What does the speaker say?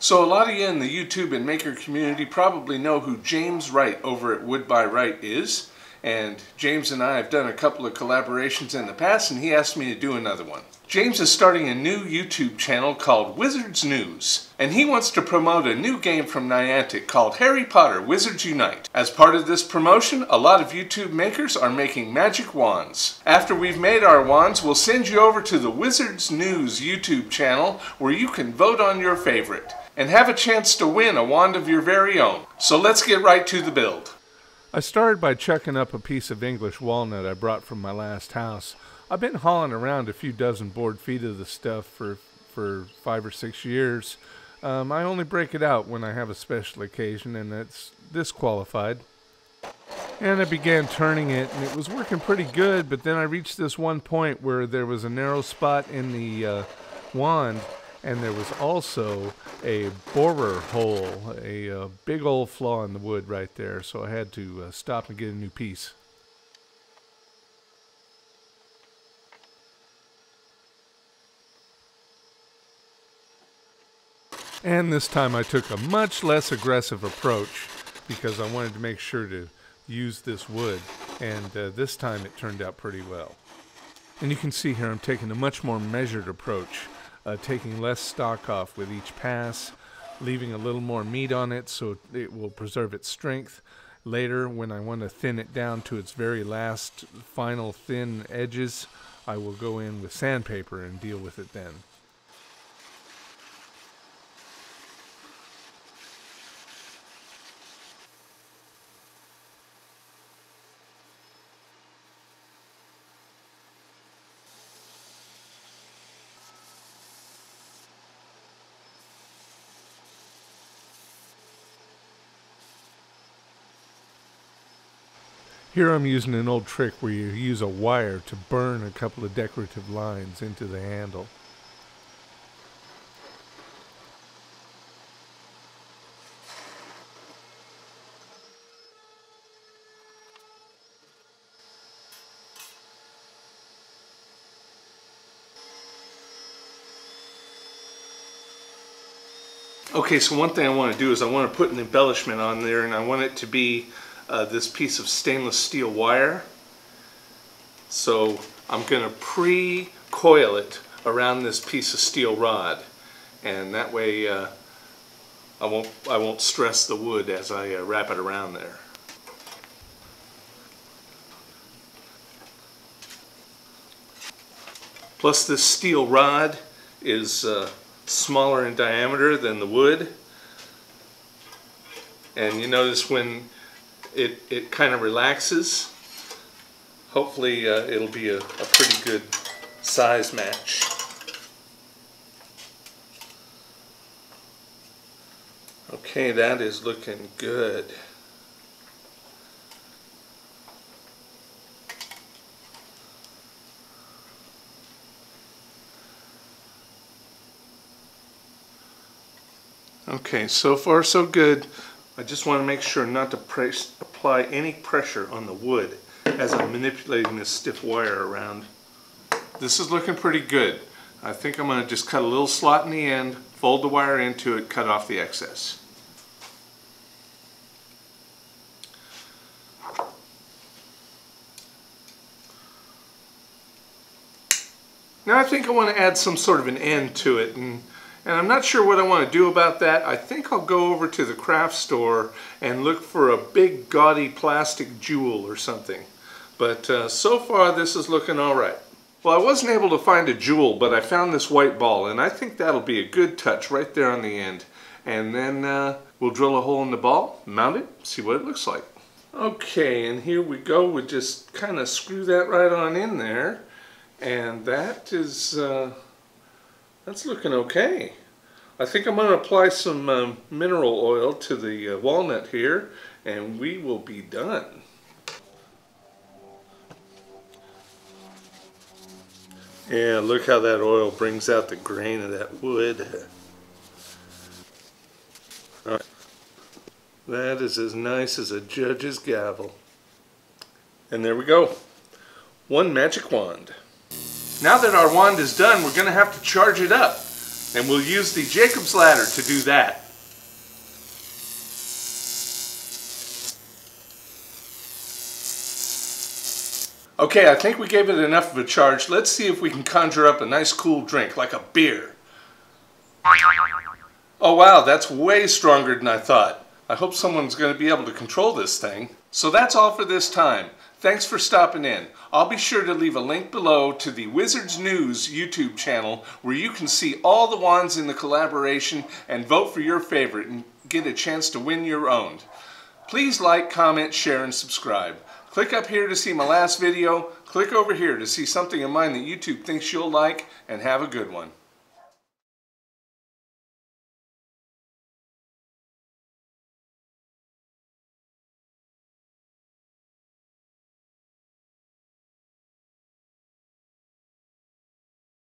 So a lot of you in the YouTube and maker community probably know who James Wright over at Wood by Wright is. And James and I have done a couple of collaborations in the past, and he asked me to do another one. James is starting a new YouTube channel called Wizards News, and he wants to promote a new game from Niantic called Harry Potter Wizards Unite. As part of this promotion, a lot of YouTube makers are making magic wands. After we've made our wands, we'll send you over to the Wizards News YouTube channel where you can vote on your favorite and have a chance to win a wand of your very own. So let's get right to the build. I started by chucking up a piece of English walnut I brought from my last house. I've been hauling around a few dozen board feet of the stuff for 5 or 6 years. I only break it out when I have a special occasion, and it's disqualified. And I began turning it, and it was working pretty good, but then I reached this one point where there was a narrow spot in the wand, and there was also a borer hole, a big old flaw in the wood right there, so I had to stop and get a new piece. And this time I took a much less aggressive approach because I wanted to make sure to use this wood, and this time it turned out pretty well. And you can see here I'm taking a much more measured approach. Taking less stock off with each pass, leaving a little more meat on it so it will preserve its strength. Later, when I want to thin it down to its very last final thin edges, I will go in with sandpaper and deal with it then. Here I'm using an old trick where you use a wire to burn a couple of decorative lines into the handle. Okay, so one thing I want to do is I want to put an embellishment on there, and I want it to be this piece of stainless steel wire. So I'm going to pre-coil it around this piece of steel rod, and that way I won't stress the wood as I wrap it around there. Plus, this steel rod is smaller in diameter than the wood, and you notice when it kind of relaxes, hopefully it'll be a pretty good size match. Okay, that is looking good. Okay, so far so good. I just want to make sure not to apply any pressure on the wood as I'm manipulating this stiff wire around. This is looking pretty good. I think I'm going to just cut a little slot in the end, fold the wire into it, cut off the excess. Now I think I want to add some sort of an end to it, and I'm not sure what I want to do about that. I think I'll go over to the craft store and look for a big gaudy plastic jewel or something. But so far this is looking alright. Well, I wasn't able to find a jewel, but I found this white ball, and I think that'll be a good touch right there on the end. And then we'll drill a hole in the ball, mount it, see what it looks like. Okay, and here we go. We'll just kind of screw that right on in there. And that is... that's looking okay. I think I'm going to apply some mineral oil to the walnut here, and we will be done. Yeah, look how that oil brings out the grain of that wood. All right. That is as nice as a judge's gavel. And there we go. One magic wand. Now that our wand is done, we're going to have to charge it up. And we'll use the Jacob's ladder to do that. Okay, I think we gave it enough of a charge. Let's see if we can conjure up a nice cool drink, like a beer. Oh wow, that's way stronger than I thought. I hope someone's going to be able to control this thing. So that's all for this time. Thanks for stopping in. I'll be sure to leave a link below to the Wizards News YouTube channel where you can see all the wands in the collaboration and vote for your favorite and get a chance to win your own. Please like, comment, share, and subscribe. Click up here to see my last video. Click over here to see something of mine that YouTube thinks you'll like, and have a good one.